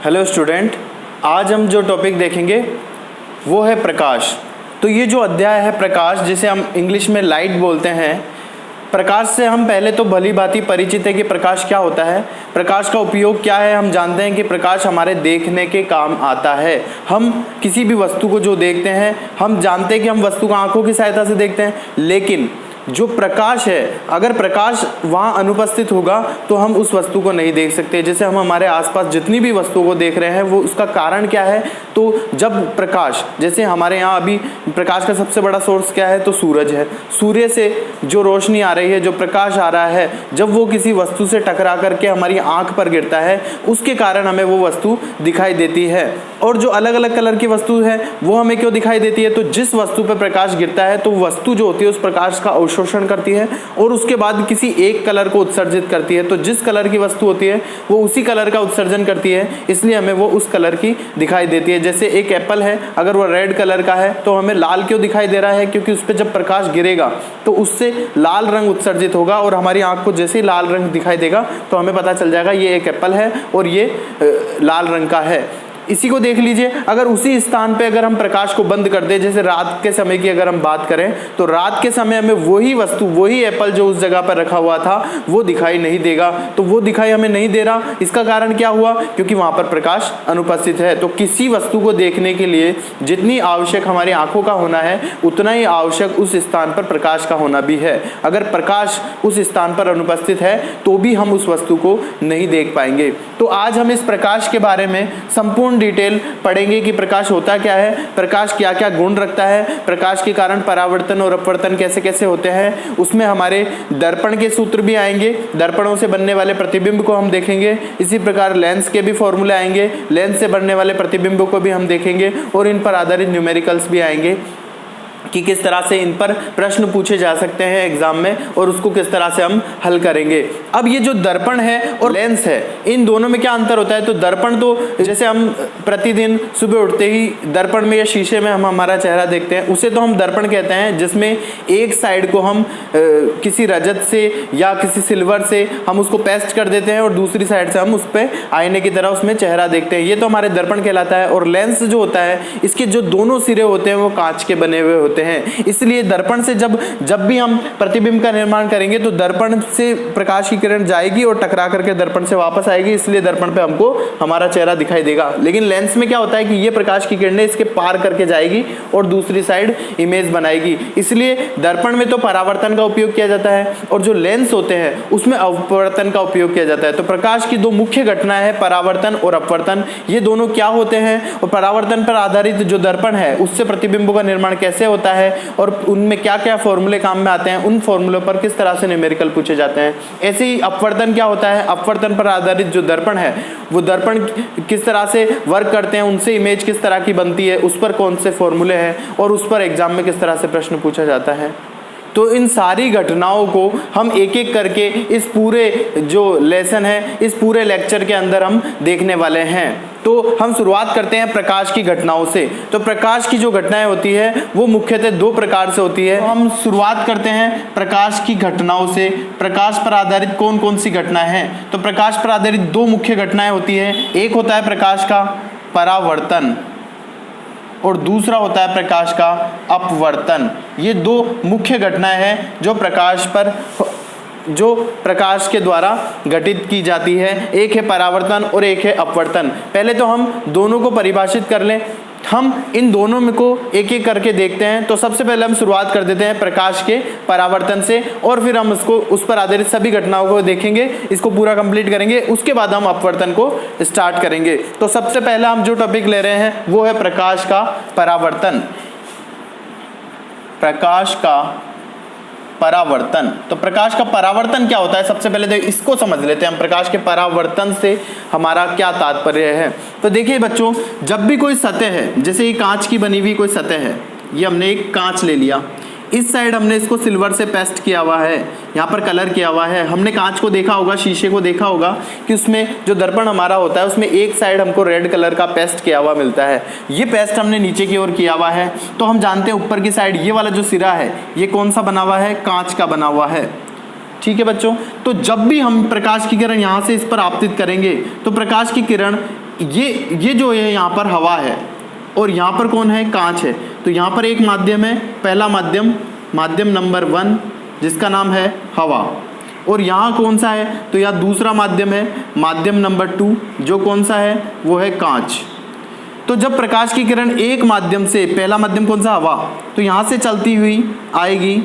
Hello student, आज हम जो टॉपिक देखेंगे वो है प्रकाश। तो ये जो अध्याय है प्रकाश, जिसे हम इंग्लिश में लाइट बोलते हैं, प्रकाश से हम पहले तो भली भांति परिचित है कि प्रकाश क्या होता है, प्रकाश का उपयोग क्या है। हम जानते हैं कि प्रकाश हमारे देखने के काम आता है। हम किसी भी वस्तु को जो देखते हैं, हम जानते हैं कि हम वस्तु को आंखों की सहायता से देखते हैं, लेकिन जो प्रकाश है, अगर प्रकाश वहाँ अनुपस्थित होगा तो हम उस वस्तु को नहीं देख सकते। जैसे हम हमारे आसपास जितनी भी वस्तुओं को देख रहे हैं, वो उसका कारण क्या है? तो जब प्रकाश, जैसे हमारे यहाँ अभी प्रकाश का सबसे बड़ा सोर्स क्या है? तो सूरज है। सूर्य से जो रोशनी आ रही है, जो प्रकाश आ रहा है, जब वो किसी वस्तु से टकरा करके हमारी आंख पर गिरता है, उसके कारण हमें वो वस्तु दिखाई देती है। और जो अलग अलग कलर की वस्तु है वो हमें क्यों दिखाई देती है? तो जिस वस्तु पर प्रकाश गिरता है तो वस्तु जो होती है उस प्रकाश का अवशोषण करती है और उसके बाद किसी एक कलर को उत्सर्जित करती है। तो जिस कलर की वस्तु होती है वो उसी कलर का उत्सर्जन करती है, इसलिए हमें वो उस कलर की दिखाई देती है। जैसे एक एप्पल है, अगर वो रेड कलर का है तो हमें लाल क्यों दिखाई दे रहा है? क्योंकि उस पर जब प्रकाश गिरेगा तो उससे लाल रंग उत्सर्जित होगा और हमारी आंख को जैसे ही लाल रंग दिखाई देगा तो हमें पता चल जाएगा ये एक एप्पल है और ये लाल रंग का है। इसी को देख लीजिए, अगर उसी स्थान पे अगर हम प्रकाश को बंद कर दें, जैसे रात के समय की अगर हम बात करें, तो रात के समय हमें वही वस्तु, वही एप्पल जो उस जगह पर रखा हुआ था वो दिखाई नहीं देगा। तो वो दिखाई हमें नहीं दे रहा, इसका कारण क्या हुआ? क्योंकि वहां पर प्रकाश अनुपस्थित है। तो किसी वस्तु को देखने के लिए जितनी आवश्यक हमारी आंखों का होना है, उतना ही आवश्यक उस स्थान पर प्रकाश का होना भी है। अगर प्रकाश उस स्थान पर अनुपस्थित है तो भी हम उस वस्तु को नहीं देख पाएंगे। तो आज हम इस प्रकाश के बारे में संपूर्ण डिटेल पढ़ेंगे कि प्रकाश होता क्या है, प्रकाश क्या क्या गुण रखता है, प्रकाश के कारण परावर्तन और अपवर्तन कैसे कैसे होते हैं। उसमें हमारे दर्पण के सूत्र भी आएंगे, दर्पणों से बनने वाले प्रतिबिंब को हम देखेंगे। इसी प्रकार लेंस के भी फॉर्मूले आएंगे, लेंस से बनने वाले प्रतिबिंबों को भी हम देखेंगे और इन पर आधारित न्यूमेरिकल्स भी आएंगे कि किस तरह से इन पर प्रश्न पूछे जा सकते हैं एग्जाम में और उसको किस तरह से हम हल करेंगे। अब ये जो दर्पण है और लेंस है, इन दोनों में क्या अंतर होता है? तो दर्पण तो जैसे हम प्रतिदिन सुबह उठते ही दर्पण में या शीशे में हम हमारा चेहरा देखते हैं, उसे तो हम दर्पण कहते हैं, जिसमें एक साइड को हम किसी रजत से या किसी सिल्वर से हम उसको पेस्ट कर देते हैं और दूसरी साइड से हम उस पर आईने की तरह उसमें चेहरा देखते हैं। ये तो हमारे दर्पण कहलाता है। और लेंस जो होता है, इसके जो दोनों सिरे होते हैं वो कांच के बने हुए होते हैं। इसलिए दर्पण से जब भी हम प्रतिबिंब का निर्माण करेंगे तो दर्पण से प्रकाश की किरण जाएगी और टकरा करके दर्पण से वापस आएगी, इसलिए दर्पण पे हमको हमारा चेहरा दिखाई देगा। लेकिन लेंस में क्या होता है कि ये प्रकाश की किरणें इसके पार करके जाएगी और दूसरी साइड इमेज बनाएगी। इसलिए दर्पण में तो परावर्तन का उपयोग किया जाता है और जो लेंस होते हैं उसमें अपवर्तन का उपयोग किया जाता है। तो प्रकाश की दो मुख्य घटनाएं हैं, परावर्तन और अपवर्तन। ये दोनों क्या होते हैं और परावर्तन पर आधारित जो दर्पण है उससे प्रतिबिंबों का निर्माण कैसे होता है और उनमें क्या क्या फॉर्मूले काम में आते हैं, उन फॉर्मूलों पर किस तरह से न्यूमेरिकल पूछे जाते हैं। ऐसे ही अपवर्तन क्या होता है? अपवर्तन पर आधारित जो दर्पण है वो दर्पण किस तरह से वर्क करते हैं, उनसे इमेज किस तरह की बनती है, उस पर कौन से फॉर्मूले हैं और उस पर एग्जाम में किस तरह से प्रश्न पूछा जाता है। तो इन सारी घटनाओं को हम एक एक करके इस पूरे जो लेसन है, इस पूरे लेक्चर के अंदर हम देखने वाले हैं। तो हम शुरुआत करते हैं प्रकाश की घटनाओं से। तो प्रकाश की जो घटनाएं होती है वो मुख्यतः दो प्रकार से होती है। तो हम शुरुआत करते हैं प्रकाश की घटनाओं से। प्रकाश पर आधारित कौन कौन सी घटनाएं हैं? तो प्रकाश पर आधारित दो मुख्य घटनाएं होती है। एक होता है प्रकाश का परावर्तन और दूसरा होता है प्रकाश का अपवर्तन। ये दो मुख्य घटनाएं हैं जो प्रकाश के द्वारा घटित की जाती है। एक है परावर्तन और एक है अपवर्तन। पहले तो हम दोनों को परिभाषित कर लें। हम इन दोनों में को एक एक करके देखते हैं। तो सबसे पहले हम शुरुआत कर देते हैं प्रकाश के परावर्तन से और फिर हम उसको उस पर आधारित सभी घटनाओं को देखेंगे, इसको पूरा कंप्लीट करेंगे। उसके बाद हम अपवर्तन को स्टार्ट करेंगे। तो सबसे पहले हम जो टॉपिक ले रहे हैं वो है प्रकाश का परावर्तन। प्रकाश का परावर्तन। तो प्रकाश का परावर्तन क्या होता है? सबसे पहले तो इसको समझ लेते हैं हम, प्रकाश के परावर्तन से हमारा क्या तात्पर्य है। तो देखिए बच्चों, जब भी कोई सतह है, जैसे ये कांच की बनी हुई कोई सतह है, ये हमने एक कांच ले लिया, इस साइड हमने इसको सिल्वर से पेस्ट किया हुआ है, यहाँ पर कलर किया हुआ है। हमने कांच को देखा होगा, शीशे को देखा होगा कि उसमें जो दर्पण हमारा होता है उसमें एक साइड हमको रेड कलर का पेस्ट किया हुआ मिलता है। ये पेस्ट हमने नीचे की ओर किया हुआ है। तो हम जानते हैं ऊपर की साइड ये वाला जो सिरा है ये कौन सा बना हुआ है? कांच का बना हुआ है। ठीक है बच्चों, तो जब भी हम प्रकाश की किरण यहाँ से इस पर आपतित करेंगे तो प्रकाश की किरण ये जो है यहाँ पर हवा है और यहाँ पर कौन है, कांच है। तो यहाँ पर एक माध्यम है, पहला माध्यम, माध्यम नंबर 1 जिसका नाम है हवा, और यहाँ कौन सा है, तो यहाँ दूसरा माध्यम है, माध्यम नंबर 2 जो कौन सा है, वो है कांच। तो जब प्रकाश की किरण एक माध्यम से, पहला माध्यम कौन सा, हवा, तो यहाँ से चलती हुई आएगी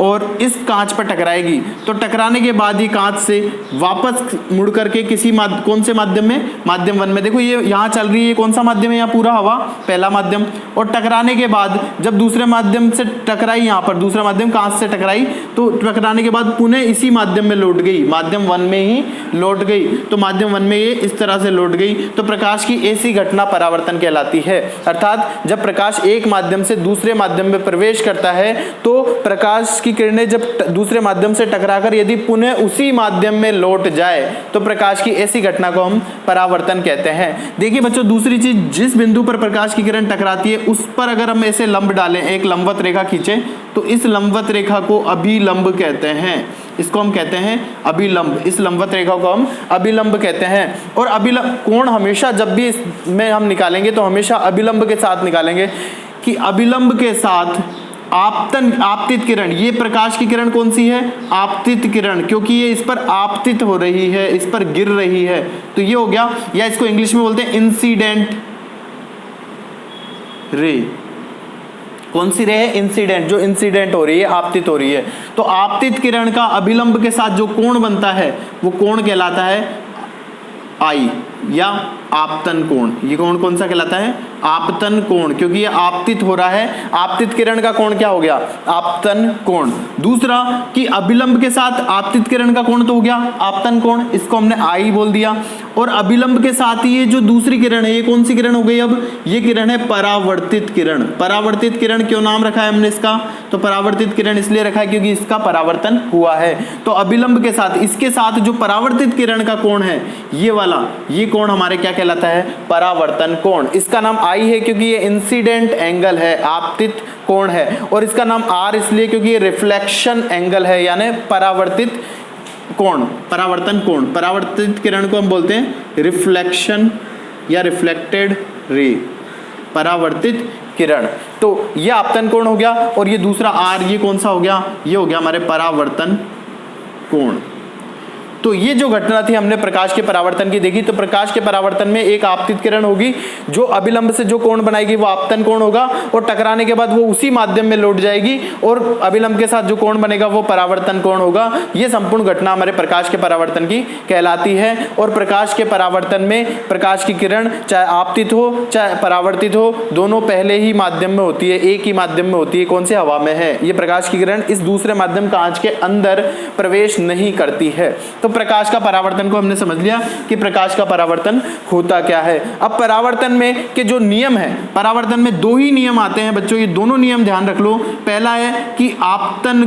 और इस कांच पर टकराएगी, तो टकराने के बाद ही कांच से वापस मुड़ करके किसी कौन से माध्यम में, माध्यम 1 में। देखो ये यहाँ चल रही है, कौन सा माध्यम है, यहाँ पूरा हवा, पहला माध्यम, और टकराने के बाद जब दूसरे माध्यम से टकराई, यहाँ पर दूसरा माध्यम कांच से टकराई, तो टकराने के बाद पुनः इसी माध्यम में लौट गई, माध्यम 1 में ही लौट गई। तो माध्यम 1 में ये इस तरह से लौट गई। तो प्रकाश की ऐसी घटना परावर्तन कहलाती है। अर्थात जब प्रकाश एक माध्यम से दूसरे माध्यम में प्रवेश करता है तो प्रकाश की किरणें जब दूसरे माध्यम से टकराकर यदि पुनः उसी माध्यम में लौट जाए तो प्रकाश की ऐसी घटना को हम परावर्तन कहते हैं। देखिए बच्चों, दूसरी चीज, जिस बिंदु पर प्रकाश की किरण टकराती है उस पर अगर हम ऐसे लंब डालें, एक लंबवत रेखा खींचें, तो इस लंबवत रेखा को अभिलंब कहते हैं। इसको हम कहते हैं अभिलंब, इस लंबवत रेखा को हम अभिलंब कहते हैं। और अभिलंब कोण हमेशा जब भी इसमें हम निकालेंगे तो हमेशा अभिलंब के साथ निकालेंगे कि अभिलंब के साथ आपतित किरण, ये प्रकाश की किरण कौन सी है, आपतित किरण, क्योंकि ये इस पर आपतित हो रही है, इस पर गिर रही है, तो ये हो गया। या इसको इंग्लिश में बोलते हैं इंसिडेंट रे। कौन सी रे है, इंसिडेंट, जो इंसिडेंट हो रही है, आपतित हो रही है। तो आपतित किरण का अभिलंब के साथ जो कोण बनता है वो कोण कहलाता है आई या आपतन कोण। ये कोण कौन सा कहलाता है, आपतन कोण, क्योंकि ये आपतित हो रहा है। आपतित किरण का कोण क्या हो गया, आपतन कोण। दूसरा कि अभिलंब के साथ आपतित किरण का कोण तो हो गया आपतन कोण, इसको हमने आई बोल दिया। और अभिलंब के साथ ये जो दूसरी किरण है, ये कौन सी किरण हो गई, अब ये किरण है परावर्तित किरण। परावर्तित किरण क्यों नाम रखा है हमने इसका, तो परावर्तित किरण इसलिए रखा है क्योंकि इसका परावर्तन हुआ है। तो अभिलंब के साथ, इसके साथ जो परावर्तित किरण का कोण है, ये वाला, ये कोण हमारे क्या कहलाता है, परावर्तन कोण। इसका नाम आई है क्योंकि ये इंसिडेंट एंगल है, आपतित कोण है। और इसका नाम आर इसलिए क्योंकि ये रिफ्लेक्शन एंगल है, यानी परावर्तित कोण, परावर्तन कोण। परावर्तित किरण को हम बोलते हैं रिफ्लेक्शन या रिफ्लेक्टेड रे, परावर्तित किरण। तो ये आपतन कोण हो गया। और ये दूसरा आर, ये कौन सा हो गया, ये हो गया हमारे परावर्तन कोण। तो ये जो घटना थी हमने प्रकाश के परावर्तन की देखी। तो प्रकाश के परावर्तन में एक आपतित किरण होगी, जो अभिलंब से जो कोण बनाएगी वो आपतन कोण होगा, और टकराने के बाद वो उसी माध्यम में लौट जाएगी, और अभिलंब के साथ जो कोण बनेगा वो परावर्तन कोण होगा। ये संपूर्ण घटना हमारे प्रकाश के परावर्तन की कहलाती है। और प्रकाश के परावर्तन में प्रकाश की किरण चाहे आपतित हो चाहे परावर्तित हो, दोनों पहले ही माध्यम में होती है, एक ही माध्यम में होती है, कौन से, हवा में है। ये प्रकाश की किरण इस दूसरे माध्यम कांच के अंदर प्रवेश नहीं करती है। तो प्रकाश का परावर्तन को हमने समझ लिया कि प्रकाश का परावर्तन होता क्या है। अब परावर्तन में के जो नियम है, परावर्तन में 2 ही नियम आते हैं बच्चों, ये दोनों नियम ध्यान रख लो। पहला है कि आपतन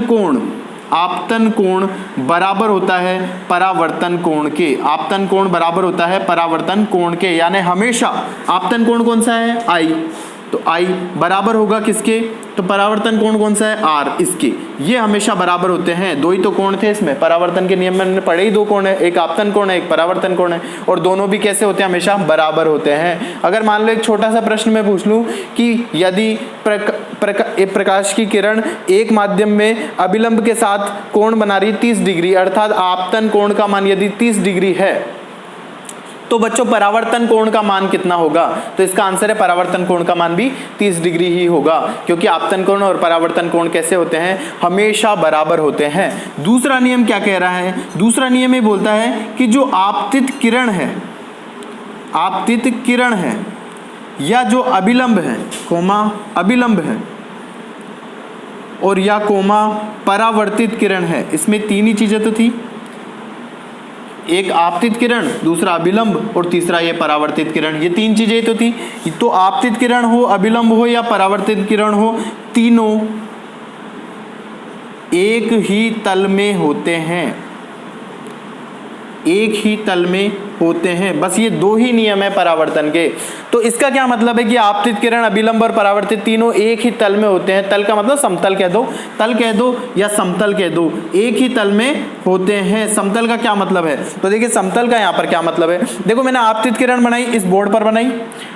कोण बराबर होता है परावर्तन कोण के। आपतन कोण बराबर होता है परावर्तन कोण के, यानी हमेशा आपतन कोण कौन सा है, आई, तो आई बराबर होगा किसके, तो परावर्तन कोण कौन सा है, आर, इसके। ये हमेशा बराबर होते हैं। 2 ही तो कोण थे इसमें, परावर्तन के नियम में हमने पढ़े ही 2 कोण है, एक आपतन कोण है, एक परावर्तन कोण है, और दोनों भी कैसे होते हैं, हमेशा बराबर होते हैं। अगर मान लो एक छोटा सा प्रश्न मैं पूछ लूं कि यदि प्रकाश की किरण एक माध्यम में अभिलंब के साथ कोण बना रही 30 डिग्री, अर्थात आपतन कोण का मान यदि 30 डिग्री है, तो बच्चों परावर्तन कोण का मान कितना होगा, तो इसका आंसर है परावर्तन कोण का मान भी 30 डिग्री ही होगा, क्योंकि आपतन कोण और परावर्तन कोण कैसे होते हैं, हमेशा बराबर होते हैं। दूसरा नियम क्या कह रहा है, दूसरा नियम ये बोलता है कि जो आपतित किरण है या जो अभिलंब है, अभिलंब है, और या परावर्तित किरण है, इसमें 3 ही चीजें तो थी, एक आपतित किरण, दूसरा अभिलंब, और तीसरा ये परावर्तित किरण। ये 3 चीजें तो थी। तो आपतित किरण हो, अभिलंब हो या परावर्तित किरण हो, तीनों एक ही तल में होते हैं, एक ही तल में होते हैं। बस ये दो ही नियम है परावर्तन के। तो इसका क्या मतलब है कि आपतित किरण, अभिलंब और परावर्तित तीनों एक ही तल में होते हैं। तल का मतलब समतल कह दो, तल कह दो या समतल कह दो, एक ही तल में होते हैं। समतल का क्या मतलब है? तो देखिए समतल का यहाँ पर क्या मतलब है। देखो मैंने आपतित किरण बनाई, इस बोर्ड पर बनाई,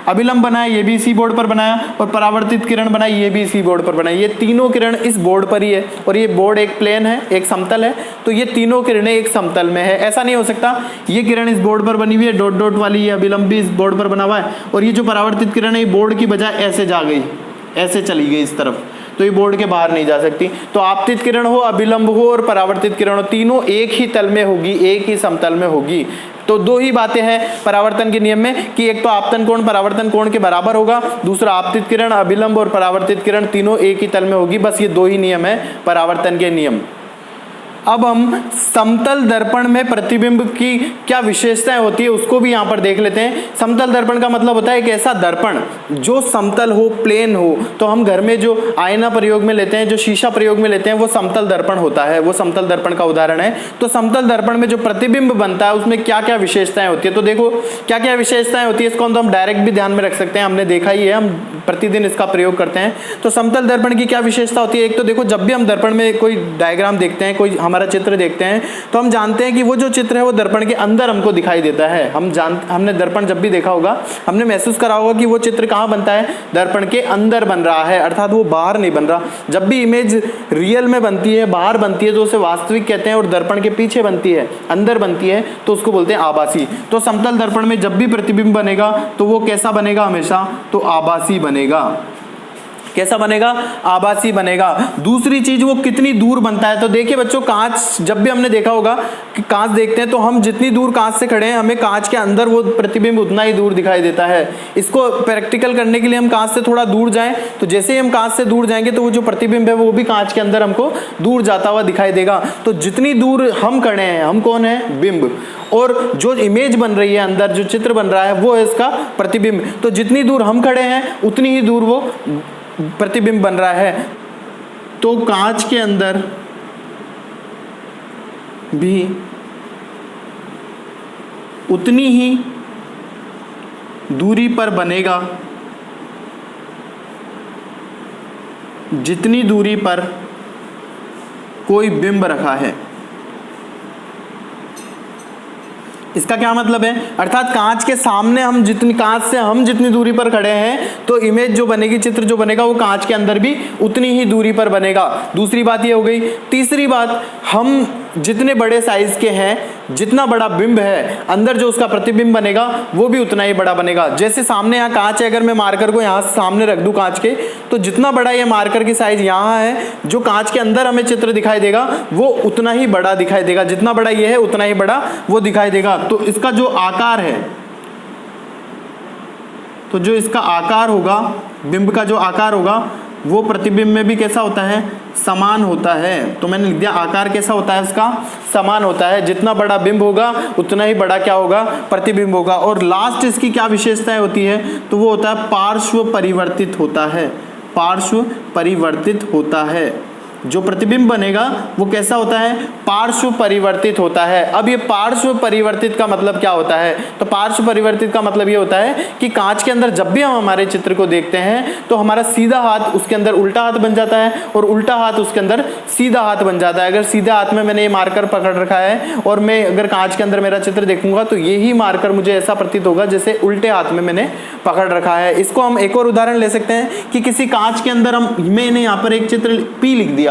अभिलंब बनाया, ये भी इसी बोर्ड पर बनाया, और परावर्तित किरण बनाई, ये भी इसी बोर्ड पर बनाई। ये तीनों किरण इस बोर्ड पर ही है, और ये बोर्ड एक प्लेन है, एक समतल है, तो ये तीनों किरणें एक समतल में है। ऐसा नहीं हो सकता ये किरण इस बोर्ड पर बनी हुई है, डॉट डॉट वाली, ये अभिलंब भी इस बोर्ड पर बना हुआ है, और ये जो परावर्तित किरण है ये बोर्ड की बजाय ऐसे जा गई, ऐसे चली गई इस तरफ, तो ये बोर्ड के बाहर नहीं जा सकती। तो आपतित किरण हो, अभिलंब हो और परावर्तित किरण हो, तीनों एक ही तल में होगी, एक ही समतल में होगी। तो दो ही बातें हैं परावर्तन के नियम में कि एक तो आपतन कोण परावर्तन कोण के बराबर होगा, दूसरा आपतित किरण, अभिलंब और परावर्तित किरण तीनों एक ही तल में होगी। बस ये दो ही नियम है परावर्तन के नियम। अब हम समतल दर्पण में प्रतिबिंब की क्या विशेषताएं होती है उसको भी यहाँ पर देख लेते हैं। समतल दर्पण का मतलब होता है एक ऐसा दर्पण जो समतल हो, प्लेन हो। तो हम घर में जो आईना प्रयोग में लेते हैं, जो शीशा प्रयोग में लेते हैं, वो समतल दर्पण होता है, वो समतल दर्पण का उदाहरण है। तो समतल दर्पण में जो प्रतिबिंब बनता है उसमें क्या क्या विशेषताएं होती है, तो देखो क्या क्या विशेषताएं होती है, इसको हम डायरेक्ट भी ध्यान में रख सकते हैं, हमने देखा ही है, हम प्रतिदिन इसका प्रयोग करते हैं। तो समतल दर्पण की क्या विशेषता होती है? एक तो देखो जब भी हम दर्पण में कोई डायग्राम देखते हैं, कोई हमारा चित्र देखते हैं, तो हम जानते हैं कि वो जो चित्र है वो दर्पण के अंदर हमको दिखाई देता है। हमने दर्पण जब भी देखा होगा, हमने महसूस करा होगा कि वो चित्र कहाँ बनता है, दर्पण के अंदर बन रहा है, अर्थात वो बाहर नहीं बन रहा। जब भी इमेज रियल में बनती है, बाहर बनती है, तो उसे वास्तविक कहते हैं, और दर्पण के पीछे बनती है, अंदर बनती है, तो उसको बोलते हैं आभासी। तो समतल दर्पण में जब भी प्रतिबिंब बनेगा तो वो कैसा बनेगा? हमेशा तो आभासी बनेगा। कैसा बनेगा? आभासी बनेगा। दूसरी चीज वो कितनी दूर बनता है, तो देखिए बच्चों कांच, जब भी हमने देखा होगा कि कांच देखते हैं तो हम जितनी दूर कांच से खड़े हैं हमें कांच के अंदर वो प्रतिबिंब उतना ही दूर दिखाई देता है। इसको प्रैक्टिकल करने के लिए हम कांच से थोड़ा दूर जाएं, तो जैसे ही हम कांच से दूर जाएंगे तो वो जो प्रतिबिंब है वो भी कांच के अंदर हमको दूर जाता हुआ दिखाई देगा। तो जितनी दूर हम खड़े हैं, हम कौन है? बिंब, और जो इमेज बन रही है अंदर, जो चित्र बन रहा है वो है इसका प्रतिबिंब। तो जितनी दूर हम खड़े हैं उतनी ही दूर वो प्रतिबिंब बन रहा है। तो कांच के अंदर भी उतनी ही दूरी पर बनेगा जितनी दूरी पर कोई बिंब रखा है। इसका क्या मतलब है? अर्थात कांच के सामने हम जितनी, कांच से हम जितनी दूरी पर खड़े हैं तो इमेज जो बनेगी, चित्र जो बनेगा वो कांच के अंदर भी उतनी ही दूरी पर बनेगा। दूसरी बात ये हो गई। तीसरी बात, हम जितने बड़े साइज के हैं, जितना बड़ा बिंब है, अंदर जो उसका प्रतिबिंब बनेगा वो भी उतना ही बड़ा बनेगा। जैसे सामने यहाँ कांच है, अगर मैं मार्कर को यहाँ सामने रख दूं कांच के, तो जितना बड़ा ये मार्कर की साइज यहाँ है, जो कांच के अंदर हमें चित्र दिखाई देगा वो उतना ही बड़ा दिखाई देगा। जितना बड़ा ये है उतना ही बड़ा वो दिखाई देगा। तो इसका जो आकार है, तो जो इसका आकार होगा, बिंब का जो आकार होगा वो प्रतिबिंब में भी कैसा होता है? समान होता है। तो मैंने लिख दिया आकार कैसा होता है इसका? समान होता है। जितना बड़ा बिंब होगा उतना ही बड़ा क्या होगा? प्रतिबिंब होगा। और लास्ट इसकी क्या विशेषताएं होती है? तो वो होता है पार्श्व परिवर्तित होता है। पार्श्व परिवर्तित होता है। जो प्रतिबिंब बनेगा वो कैसा होता है? पार्श्व परिवर्तित होता है। अब ये पार्श्व परिवर्तित का मतलब क्या होता है? तो पार्श्व परिवर्तित का मतलब ये होता है कि कांच के अंदर जब भी हम हमारे चित्र को देखते हैं तो हमारा सीधा हाथ उसके अंदर उल्टा हाथ बन जाता है, और उल्टा हाथ उसके अंदर सीधा हाथ बन जाता है। अगर सीधे हाथ में मैंने ये मार्कर पकड़ रखा है और मैं अगर कांच के अंदर मेरा चित्र देखूंगा तो यही मार्कर मुझे ऐसा प्रतीत होगा जैसे उल्टे हाथ में मैंने पकड़ रखा है। इसको हम एक और उदाहरण ले सकते हैं कि किसी कांच के अंदर मैंने यहाँ पर एक चित्र पी लिख दिया।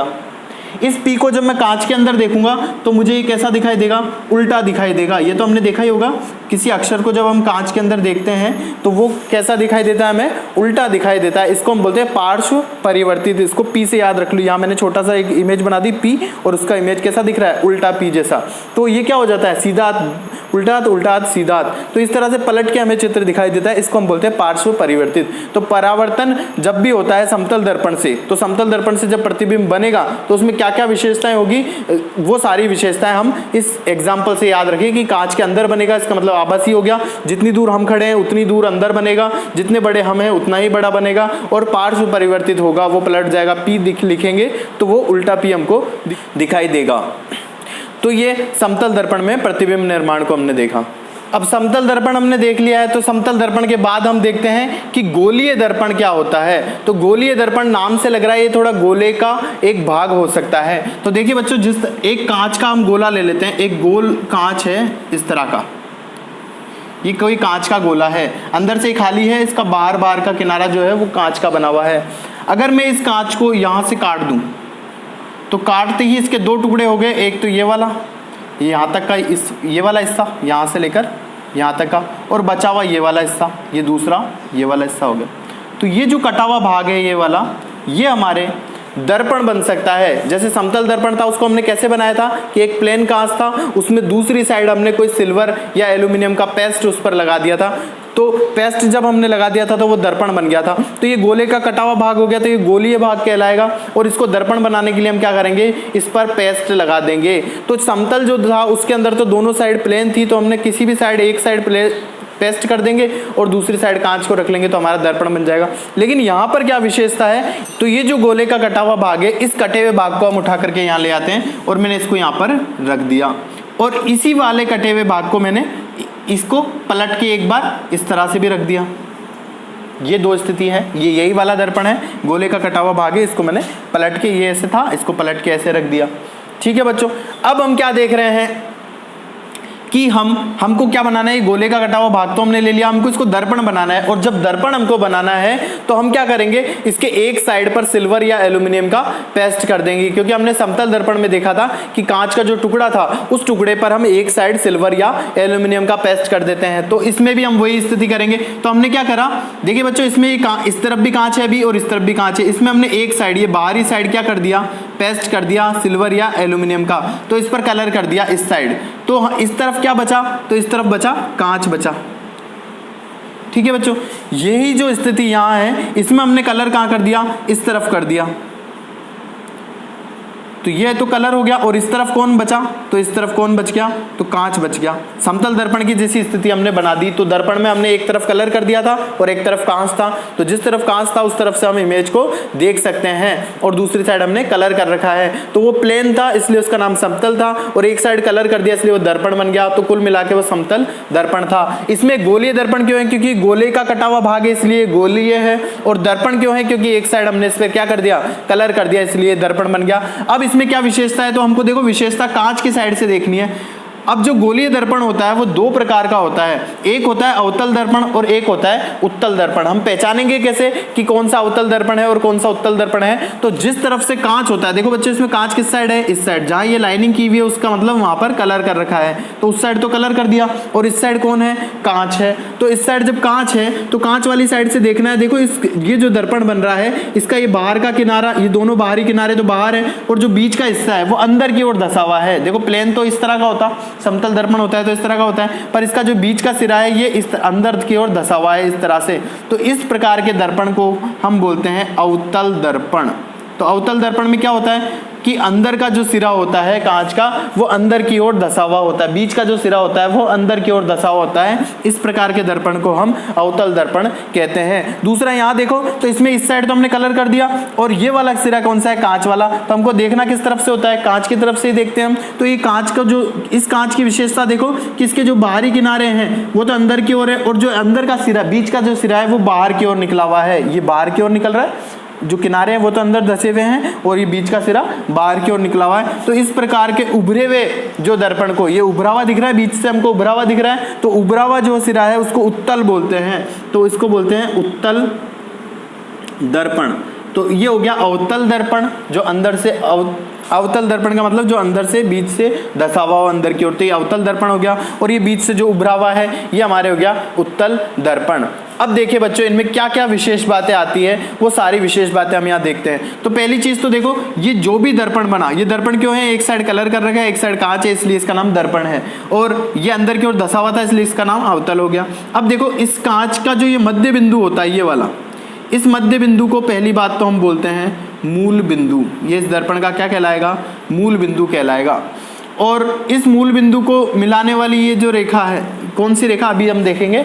इस पी को जब मैं कांच के अंदर देखूंगा तो मुझे ये कैसा दिखाई देगा? उल्टा दिखाई देगा। ये तो हमने देखा ही होगा, किसी अक्षर को जब हम कांच के अंदर देखते हैं तो वो कैसा दिखाई देता है? हमें उल्टा दिखाई देता है। इसको हम बोलते हैं पार्श्व परिवर्तित। इसको पी से याद रख लो। यहाँ मैंने छोटा सा एक इमेज बना दी पी, और उसका इमेज कैसा दिख रहा है? उल्टा पी जैसा। तो ये क्या हो जाता है? सीधा हाथ उल्टा हाथ, उल्टा हाथ सीधा हाथ। तो इस तरह से पलट के हमें चित्र दिखाई देता है। इसको हम बोलते हैं पार्श्व परिवर्तित। तो परावर्तन जब भी होता है समतल दर्पण से, तो समतल दर्पण से जब प्रतिबिंब बनेगा तो उसमें क्या क्या विशेषताएं होगी, वो सारी विशेषताएं हम इस एग्जाम्पल से याद रखें कि कांच के अंदर बनेगा, इसका मतलब आभासी हो गया। जितनी दूर हम खड़े हैं उतनी दूर अंदर बनेगा, जितने बड़े हम हैं उतना ही बड़ा बनेगा। और पार्श्व परिवर्तित होगा, वो पलट जाएगा। पी लिखेंगे तो वो उल्टा पी हमको दिखाई देगा। तो ये समतल दर्पण में प्रतिबिंब निर्माण को हमने देखा। अब समतल दर्पण हमने देख लिया है, तो समतल दर्पण के बाद हम देखते हैं कि गोलीय दर्पण क्या होता है। तो गोलीय दर्पण नाम से लग रहा है ये थोड़ा गोले का एक भाग हो सकता है। तो देखिए बच्चों, जिस एक कांच का हम गोला ले लेते हैं, एक गोल कांच है इस तरह का, ये कोई कांच का गोला है, अंदर से खाली है, इसका बाहर बाहर का किनारा जो है वो कांच का बना हुआ है। अगर मैं इस कांच को यहाँ से काट दूं तो काटते ही इसके दो टुकड़े हो गए, एक तो ये वाला, यहाँ तक का ये वाला हिस्सा, यहाँ से लेकर यहाँ तक का, और बचा हुआ ये वाला हिस्सा, ये दूसरा ये वाला हिस्सा हो गया। तो ये जो कटा हुआ भाग है ये वाला, ये हमारे दर्पण बन सकता है। जैसे समतल दर्पण था उसको हमने कैसे बनाया था कि एक प्लेन कांच था, उसमें दूसरी साइड हमने कोई सिल्वर या एल्यूमिनियम का पेस्ट उस पर लगा दिया था, तो पेस्ट जब हमने लगा दिया था तो वो दर्पण बन गया था। तो ये गोले का कटा हुआ भाग हो गया, तो ये गोलीय भाग कहलाएगा। और इसको दर्पण बनाने के लिए हम क्या करेंगे, इस पर पेस्ट लगा देंगे। तो समतल जो था उसके अंदर तो दोनों साइड प्लेन थी, तो हमने किसी भी साइड एक साइड पेस्ट कर देंगे और दूसरी साइड कांच को रख लेंगे, तो हमारा दर्पण बन जाएगा। लेकिन यहाँ पर क्या विशेषता है, तो ये जो गोले का कटा हुआ भाग है, इस कटे हुए भाग को हम उठा करके यहाँ ले आते हैं और मैंने इसको यहाँ पर रख दिया, और इसी वाले कटे हुए भाग को मैंने इसको पलट के एक बार इस तरह से भी रख दिया। ये दो स्थिति है, ये यही वाला दर्पण है, गोले का कटा हुआ भाग है, इसको मैंने पलट के, ये ऐसे था, इसको पलट के ऐसे रख दिया। ठीक है बच्चों, अब हम क्या देख रहे हैं कि हमको क्या बनाना है, गोले का कटा हुआ भाग तो हमने ले लिया, हमको इसको दर्पण बनाना है। और जब दर्पण हमको बनाना है तो हम क्या करेंगे, इसके एक साइड पर सिल्वर या एल्यूमिनियम का पेस्ट कर देंगे, क्योंकि हमने समतल दर्पण में देखा था कि कांच का जो टुकड़ा था उस टुकड़े पर हम एक साइड सिल्वर या एल्यूमिनियम का पेस्ट कर देते हैं। तो इसमें भी हम वही स्थिति करेंगे। तो हमने क्या करा, देखिए बच्चों, इसमें इस तरफ भी कांच है अभी और इस तरफ भी कांच है, इसमें हमने एक साइड, ये बाहरी साइड क्या कर दिया, पेस्ट कर दिया सिल्वर या एल्यूमिनियम का, तो इस पर कलर कर दिया इस साइड। तो इस तरफ क्या बचा, तो इस तरफ बचा कांच बचा। ठीक है बच्चों, यही जो स्थिति यहां है, इसमें हमने कलर कहां कर दिया, इस तरफ कर दिया, तो ये तो कलर हो गया। और इस तरफ कौन बचा, तो इस तरफ कौन बच गया, तो कांच बच गया। समतल दर्पण की जैसी स्थिति हमने बना दी। तो दर्पण में हमने एक तरफ कलर कर दिया था और एक तरफ कांच था, तो जिस तरफ कांच था उस तरफ से हम इमेज को देख सकते हैं, और दूसरी साइड हमने कलर कर रखा है। तो वो प्लेन था इसलिए उसका नाम समतल था, और एक साइड कलर कर दिया इसलिए वो दर्पण बन गया। तो कुल मिला के वो समतल दर्पण था। इसमें गोलीय दर्पण क्यों है, क्योंकि गोले का कटा हुआ भाग है इसलिए गोलीय है। और दर्पण क्यों है, क्योंकि एक साइड हमने इस पर क्या कर दिया, कलर कर दिया, इसलिए दर्पण बन गया। अब इसमें क्या विशेषता है, तो हमको देखो विशेषता कांच की साइड से देखनी है। अब जो गोलीय दर्पण होता है वो दो प्रकार का होता है, एक होता है अवतल दर्पण और एक होता है उत्तल दर्पण। हम पहचानेंगे कैसे कि कौन सा अवतल दर्पण है और कौन सा उत्तल दर्पण है, तो जिस तरफ से कांच होता है, देखो बच्चों इसमें कांच किस साइड है, इस साइड, जहां ये लाइनिंग की हुई है उसका मतलब वहां पर कलर कर रखा है, तो उस साइड तो कलर कर दिया, और इस साइड कौन है, कांच है। तो इस साइड जब कांच है तो कांच वाली साइड से देखना है। देखो ये जो दर्पण बन रहा है इसका ये बाहर का किनारा, ये दोनों बाहरी किनारे तो बाहर है, और जो बीच का हिस्सा है वो अंदर की ओर धसा हुआ है। देखो प्लेन तो इस तरह का होता, समतल दर्पण होता है तो इस तरह का होता है, पर इसका जो बीच का सिरा है ये इस अंदर की ओर धसा हुआ है इस तरह से। तो इस प्रकार के दर्पण को हम बोलते हैं अवतल दर्पण। तो अवतल दर्पण में क्या होता है कि अंदर का जो सिरा होता है कांच का वो अंदर की ओर धसा हुआ होता है, बीच का जो सिरा होता है वो अंदर की ओर धसा हुआ होता है। इस प्रकार के दर्पण को हम अवतल दर्पण कहते हैं। दूसरा यहाँ देखो, तो इसमें इस साइड तो हमने कलर कर दिया, और ये वाला सिरा कौन सा है, कांच वाला। तो हमको देखना किस तरफ से होता है, कांच की तरफ से ही देखते हैं हम। तो ये कांच का जो, इस कांच की विशेषता देखो कि इसके जो बाहरी किनारे हैं वो तो अंदर की ओर है, और जो अंदर का सिरा, बीच का जो सिरा है वो बाहर की ओर निकला हुआ है, ये बाहर की ओर निकल रहा है, जो किनारे हैं वो तो अंदर धसे हुए हैं और ये बीच का सिरा बाहर की ओर निकला हुआ है। तो इस प्रकार के उभरे हुए जो दर्पण को, ये उभरा हुआ दिख रहा है, बीच से हमको उभरा हुआ दिख रहा है, तो उभरा हुआ जो सिरा है उसको उत्तल बोलते हैं, तो इसको बोलते हैं उत्तल दर्पण। तो ये हो गया अवतल दर्पण, जो अंदर से अवतल दर्पण का मतलब जो अंदर से बीच से धसा हुआ अंदर की ओर, तो ये अवतल दर्पण हो गया। और ये बीच से जो उभरा हुआ है ये हमारे हो गया उत्तल दर्पण। अब देखिए बच्चों, इनमें क्या क्या विशेष बातें आती है, वो सारी विशेष बातें हम यहाँ देखते हैं। तो पहली चीज तो देखो, ये जो भी दर्पण बना, ये दर्पण क्यों है, एक साइड कलर कर रखा है, एक साइड कांच है, इसलिए इसका नाम दर्पण है, और ये अंदर की ओर धसा हुआ था इसलिए इसका नाम अवतल हो गया। अब देखो, इस कांच का जो ये मध्य बिंदु होता है, ये वाला, इस मध्य बिंदु को पहली बात तो हम बोलते हैं मूल बिंदु। ये इस दर्पण का क्या कहलाएगा, मूल बिंदु कहलाएगा। और इस मूल बिंदु को मिलाने वाली ये जो रेखा है, कौन सी रेखा, अभी हम देखेंगे।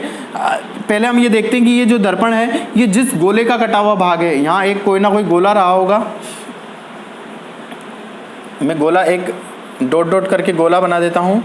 पहले हम ये देखते हैं कि ये जो दर्पण है ये जिस गोले का कटा हुआ भाग है, यहाँ एक कोई ना कोई गोला रहा होगा, मैं गोला एक डॉट डॉट करके गोला बना देता हूँ।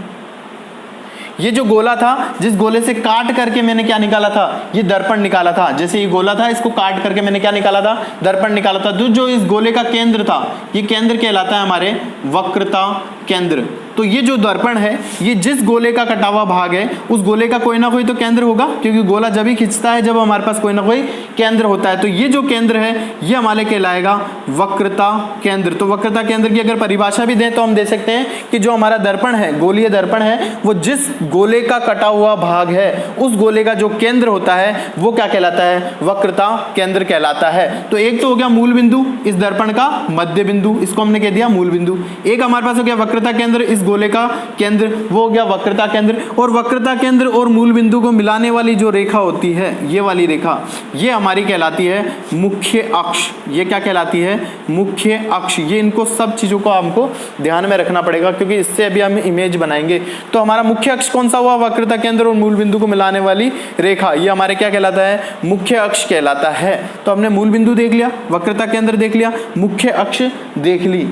ये जो गोला था, जिस गोले से काट करके मैंने क्या निकाला था, ये दर्पण निकाला था। जैसे ये गोला था, इसको काट करके मैंने क्या निकाला था, दर्पण निकाला था। जो इस गोले का केंद्र था, ये केंद्र कहलाता है हमारे वक्रता केंद्र। तो ये जो दर्पण है, ये जिस गोले का कटा हुआ भाग है, उस गोले का कोई ना कोई तो केंद्र होगा, क्योंकि गोला जब ही खिंचता है जब हमारे पास कोई ना कोई केंद्र होता है। तो ये जो केंद्र है, ये हमारे कहलाएगा वक्रता केंद्र। तो वक्रता केंद्र की अगर परिभाषा भी दें तो हम दे सकते हैं कि जो हमारा दर्पण है, गोलीय दर्पण है, वो जिस गोले का कटा हुआ भाग है, उस गोले का जो केंद्र होता है वो क्या कहलाता है, वक्रता केंद्र कहलाता है। तो एक तो हो गया मूल बिंदु, इस दर्पण का मध्य बिंदु, इसको हमने कह दिया मूल बिंदु। एक हमारे पास हो गया वक्रता केंद्र, इस गोले का केंद्र, वो हो गया वक्रता केंद्र। और वक्रता केंद्र और मूल बिंदु को मिलाने वाली जो रेखा होती है, ये वाली रेखा, ये हमारी कहलाती है मुख्य अक्ष। ये क्या कहलाती है, मुख्य अक्ष। ये इनको सब चीजों को हमको ध्यान में रखना पड़ेगा, क्योंकि इससे अभी हम इमेज बनाएंगे। तो हमारा मुख्य अक्ष कौन सा हुआ, वक्रता केंद्र और मूल बिंदु को मिलाने वाली रेखा, ये हमारे क्या कहलाता है, मुख्य अक्ष कहलाता है। तो हमने मूल बिंदु देख लिया, वक्रता केंद्र देख लिया, मुख्य अक्ष देख ली।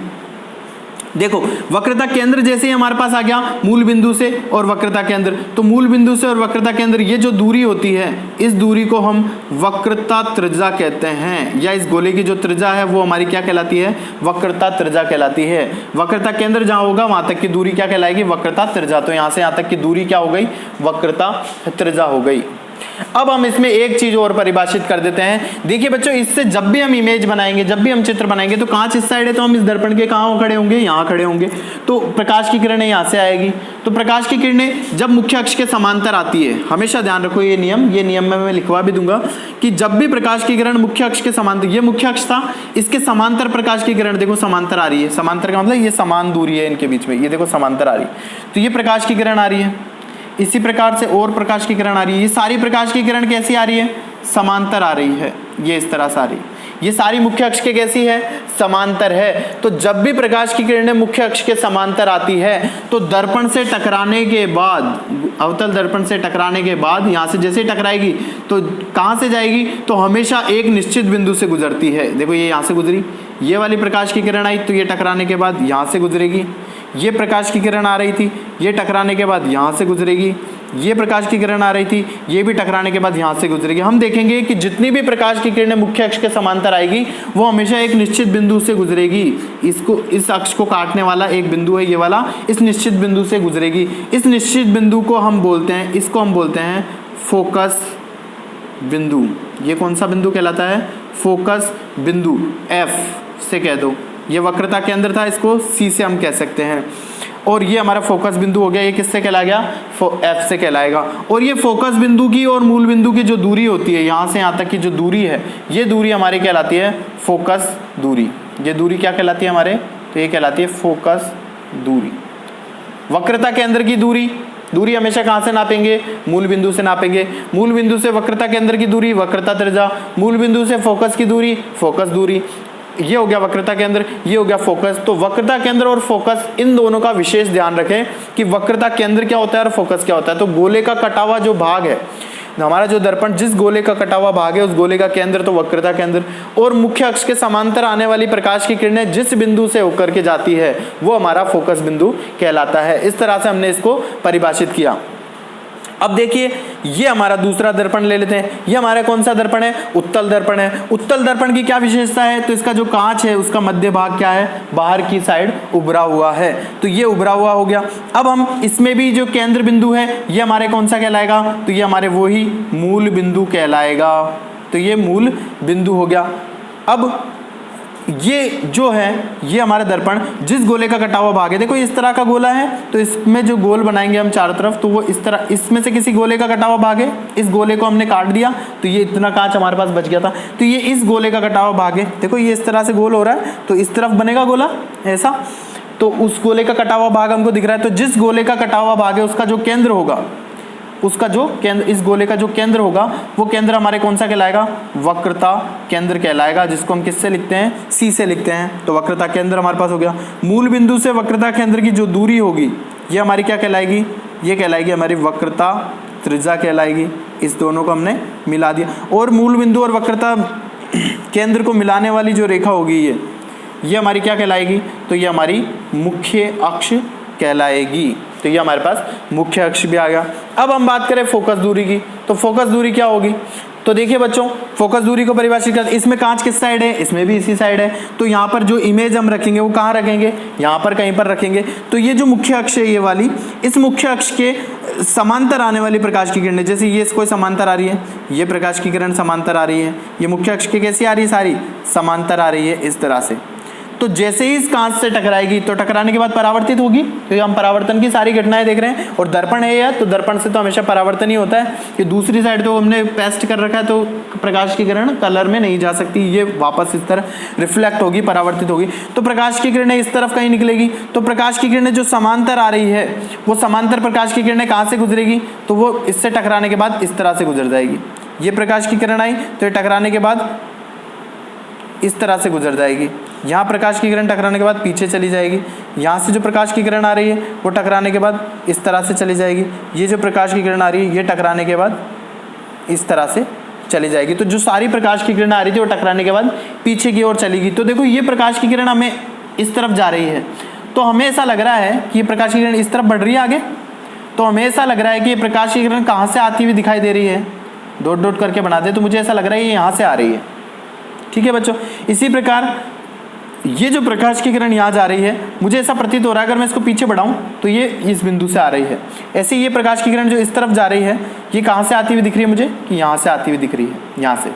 देखो वक्रता केंद्र जैसे ही हमारे पास आ गया मूल बिंदु से और वक्रता केंद्र, तो मूल बिंदु से और वक्रता केंद्र, ये जो दूरी होती है, इस दूरी को हम वक्रता त्रिज्या कहते हैं, या इस गोले की जो त्रिज्या है वो हमारी क्या कहलाती है, वक्रता त्रिज्या कहलाती है। वक्रता केंद्र जहां होगा वहां तक की दूरी क्या कहलाएगी, वक्रता त्रिज्या। तो यहां से यहां तक की दूरी क्या हो गई, वक्रता त्रिज्या हो गई। अब हम इसमें एक चीज और परिभाषित कर देते हैं। देखिए बच्चों, इससे जब भी हम इमेज बनाएंगे, जब भी हम चित्र बनाएंगे, तो कांच इस साइड है तो हम इस दर्पण के कहां खड़े होंगे, यहां खड़े होंगे। तो प्रकाश की किरणें यहां से आएगी। तो प्रकाश की किरणें जब मुख्य अक्ष के समांतर आती है, हमेशा ध्यान रखो ये नियम में मैं लिखवा भी दूंगा कि जब भी प्रकाश की किरण मुख्य अक्ष के समांतर, ये मुख्य अक्ष था, इसके समांतर प्रकाश की किरण देखो समांतर आ रही है। समांतर का मतलब ये समान दूरी है इनके बीच में, ये देखो समांतर आ रही है। तो ये प्रकाश की किरण आ रही है, इसी प्रकार से और प्रकाश की किरण आ रही है। ये सारी प्रकाश की किरण कैसी आ रही है, समांतर आ रही है, ये इस तरह से आ रही है। ये सारी मुख्य अक्ष के कैसी है, समांतर है। तो जब भी प्रकाश की किरणें मुख्य अक्ष के समांतर आती है, तो दर्पण से टकराने के बाद, अवतल दर्पण से टकराने के बाद, यहां से जैसे टकराएगी तो कहां से जाएगी, तो हमेशा एक निश्चित बिंदु से गुजरती है। देखो ये यहां से गुजरी, ये वाली प्रकाश की किरण आई, तो ये टकराने के बाद यहां से गुजरेगी। ये प्रकाश की किरण आ रही थी, ये टकराने के बाद यहाँ से गुजरेगी। ये प्रकाश की किरण आ रही थी, ये भी टकराने के बाद यहाँ से गुजरेगी। हम देखेंगे कि जितनी भी प्रकाश की किरणें मुख्य अक्ष के समांतर आएगी, वो हमेशा एक निश्चित बिंदु से गुजरेगी। इसको, इस अक्ष को काटने वाला एक बिंदु है ये वाला, इस निश्चित बिंदु से गुजरेगी। इस निश्चित बिंदु को हम बोलते हैं, इसको हम बोलते हैं फोकस बिंदु। ये कौन सा बिंदु कहलाता है, फोकस बिंदु। एफ से कह दो, ये वक्रता केंद्र था, इसको सी से हम कह सकते हैं। और ये हमारा फोकस बिंदु हो गया, ये किससे कहला गया, एफ से कहलाएगा। और ये फोकस बिंदु की और मूल बिंदु की जो दूरी होती है, यहाँ से यहाँ तक की जो दूरी है, ये दूरी हमारी कहलाती है फोकस दूरी। ये दूरी क्या कहलाती है हमारे, तो ये कहलाती है फोकस दूरी। वक्रता केंद्र की दूरी हमेशा कहाँ से नापेंगे, मूल बिंदु से नापेंगे। मूल बिंदु से वक्रता केंद्र की दूरी वक्रता त्रिज्या, मूल बिंदु से फोकस की दूरी फोकस दूरी। ये हो गया वक्रता केंद्र, ये हो गया फोकस। तो वक्रता केंद्र और फोकस, इन दोनों का विशेष ध्यान रखें कि वक्रता केंद्र क्या होता है और फोकस क्या होता है। तो गोले का कटा हुआ जो भाग है, हमारा जो दर्पण, जिस गोले का कटा हुआ भाग है, उस गोले का केंद्र तो वक्रता केंद्र। और मुख्य अक्ष के समांतर आने वाली प्रकाश की किरणें जिस बिंदु से होकर के जाती है, वो हमारा फोकस बिंदु कहलाता है। इस तरह से हमने इसको परिभाषित किया। अब देखिए, ये हमारा दूसरा दर्पण ले लेते हैं। ये हमारा कौन सा दर्पण है, उत्तल दर्पण है। उत्तल दर्पण की क्या विशेषता है, तो इसका जो कांच है उसका मध्य भाग क्या है, बाहर की साइड उभरा हुआ है। तो ये उभरा हुआ हो गया। अब हम इसमें भी जो केंद्र बिंदु है, ये हमारे कौन सा कहलाएगा, तो ये हमारे वही मूल बिंदु कहलाएगा। तो ये मूल बिंदु हो गया। अब ये जो है, ये हमारा दर्पण जिस गोले का कटा हुआ भाग है, देखो इस तरह का गोला है, तो इसमें जो गोल बनाएंगे हम चारों तरफ, तो वो इस तरह, इसमें से किसी गोले का कटा हुआ भाग है, इस गोले को हमने काट दिया, तो ये इतना कांच हमारे पास बच गया था। तो ये इस गोले का कटा हुआ भाग है, देखो ये इस तरह से गोल हो रहा है, तो इस तरफ बनेगा गोला ऐसा, तो उस गोले का कटा हुआ भाग हमको दिख रहा है। तो जिस गोले का कटा हुआ भाग है, उसका जो केंद्र होगा, उसका जो केंद्र, इस गोले का जो केंद्र होगा, वो केंद्र हमारे कौन सा कहलाएगा, वक्रता केंद्र कहलाएगा, जिसको हम किससे लिखते हैं, सी से लिखते हैं। तो वक्रता केंद्र हमारे पास हो गया। मूल बिंदु से वक्रता केंद्र की जो दूरी होगी, ये हमारी क्या कहलाएगी, ये कहलाएगी हमारी वक्रता त्रिज्या कहलाएगी। इस दोनों को हमने मिला दिया। और मूल बिंदु और वक्रता केंद्र को मिलाने वाली जो रेखा होगी, ये हमारी क्या कहलाएगी, तो ये हमारी मुख्य अक्ष कहलाएगी। तो ये हमारे पास मुख्य अक्ष भी आ गया। अब हम बात करें फोकस दूरी की, तो फोकस दूरी क्या होगी? तो देखिए बच्चों, फोकस दूरी को परिभाषित करते, इसमें कांच किस साइड है? इसमें भी इसी साइड है। तो यहाँ पर जो इमेज हम रखेंगे वो कहाँ रखेंगे? यहाँ पर कहीं पर रखेंगे। तो ये जो मुख्य अक्ष है ये वाली, इस मुख्य अक्ष के समांतर आने वाली प्रकाश की किरणें, जैसे ये कोई समांतर आ रही है, ये प्रकाश की किरण समांतर आ रही है, ये मुख्य अक्ष के कैसी आ रही है? सारी समांतर आ रही है इस तरह से। तो जैसे ही इस कांच से टकराएगी तो टकराने के बाद परावर्तित होगी, तो हम परावर्तन की सारी घटनाएं देख रहे हैं। और दर्पण है यह, तो दर्पण से तो हमेशा परावर्तन ही होता है। ये दूसरी साइड तो हमने पेस्ट कर रखा है, तो प्रकाश की किरण कलर में नहीं जा सकती, ये वापस इस तरह रिफ्लेक्ट होगी, परावर्तित होगी। तो प्रकाश की किरणें इस तरफ कहीं निकलेगी। तो प्रकाश की किरणें जो समांतर आ रही है, वो समांतर प्रकाश की किरणें कहाँ से गुजरेगी? तो वो इससे टकराने के बाद इस तरह से गुजर जाएगी। ये प्रकाश की किरण आई तो ये टकराने के बाद इस तरह से गुजर जाएगी। यहाँ प्रकाश की किरण टकराने के बाद पीछे चली जाएगी। यहाँ से जो प्रकाश की किरण आ रही है वो टकराने के बाद इस तरह से चली जाएगी। ये जो प्रकाश की किरण आ रही है ये टकराने के बाद इस तरह से चली जाएगी। तो जो सारी प्रकाश की किरण आ रही थी वो टकराने के बाद पीछे की ओर चलेगी। तो देखो ये प्रकाश की किरण हमें इस तरफ जा रही है, तो हमें ऐसा लग रहा है कि ये प्रकाश की किरण इस तरफ बढ़ रही है आगे। तो हमें ऐसा लग रहा है कि ये प्रकाश की किरण कहाँ से आती हुई दिखाई दे रही है, डॉट डॉट करके बना दे, तो मुझे ऐसा लग रहा है ये यहाँ से आ रही है। ठीक है बच्चों, इसी प्रकार ये जो प्रकाश की किरण यहाँ जा रही है, मुझे ऐसा प्रतीत हो रहा है अगर मैं इसको पीछे बढ़ाऊं तो ये इस बिंदु से आ रही है। ऐसे ये प्रकाश की किरण जो इस तरफ जा रही है, ये कहाँ से आती हुई दिख रही है मुझे? कि यहाँ से आती हुई दिख रही है, यहाँ से।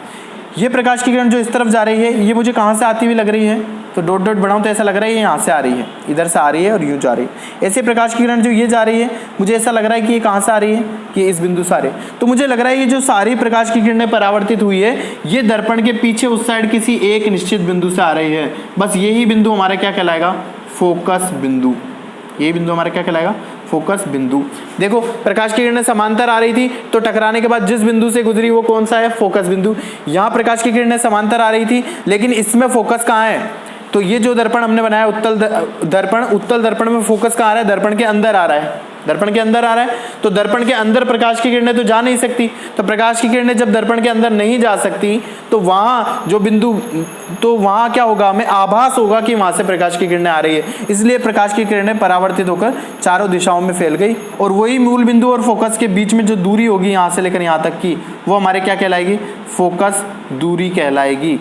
ये प्रकाश की किरण जो इस तरफ जा रही है, ये मुझे कहाँ से आती हुई लग रही है? तो डॉट डॉट बढ़ाऊं तो ऐसा लग रहा है ये यहाँ से आ रही है, इधर से आ रही है और यूँ जा रही है। ऐसे प्रकाश की किरण जो ये जा रही है, मुझे ऐसा लग रहा है कि ये कहाँ से आ रही है? कि इस बिंदु से आ रही है। तो मुझे लग रहा है ये जो सारी प्रकाश की किरणें परावर्तित हुई है, ये दर्पण के पीछे उस साइड किसी एक निश्चित बिंदु से आ रही है। बस यही बिंदु हमारा क्या कहलाएगा? फोकस बिंदु। ये बिंदु हमारा क्या कहलाएगा? फोकस बिंदु। देखो प्रकाश की किरणें समांतर आ रही थी, तो टकराने के बाद जिस बिंदु से गुजरी वो कौन सा है? फोकस बिंदु। यहाँ प्रकाश की किरणें समांतर आ रही थी, लेकिन इसमें फोकस कहाँ है? तो ये जो दर्पण हमने बनाया उत्तल दर्पण में फोकस कहाँ आ रहा है? दर्पण के अंदर आ रहा है, दर्पण के अंदर आ रहा है। तो दर्पण के अंदर प्रकाश की किरणें तो जा नहीं सकती। तो प्रकाश की किरणें जब दर्पण के अंदर नहीं जा सकती, तो वहाँ जो बिंदु, तो वहाँ क्या होगा? हमें आभास होगा कि वहाँ से प्रकाश की किरणें आ रही है। इसलिए प्रकाश की किरणें परावर्तित होकर चारों दिशाओं में फैल गई, और वही मूल बिंदु और फोकस के बीच में जो दूरी होगी यहाँ से लेकर यहाँ तक की, वो हमारे क्या कहलाएगी? फोकस दूरी कहलाएगी।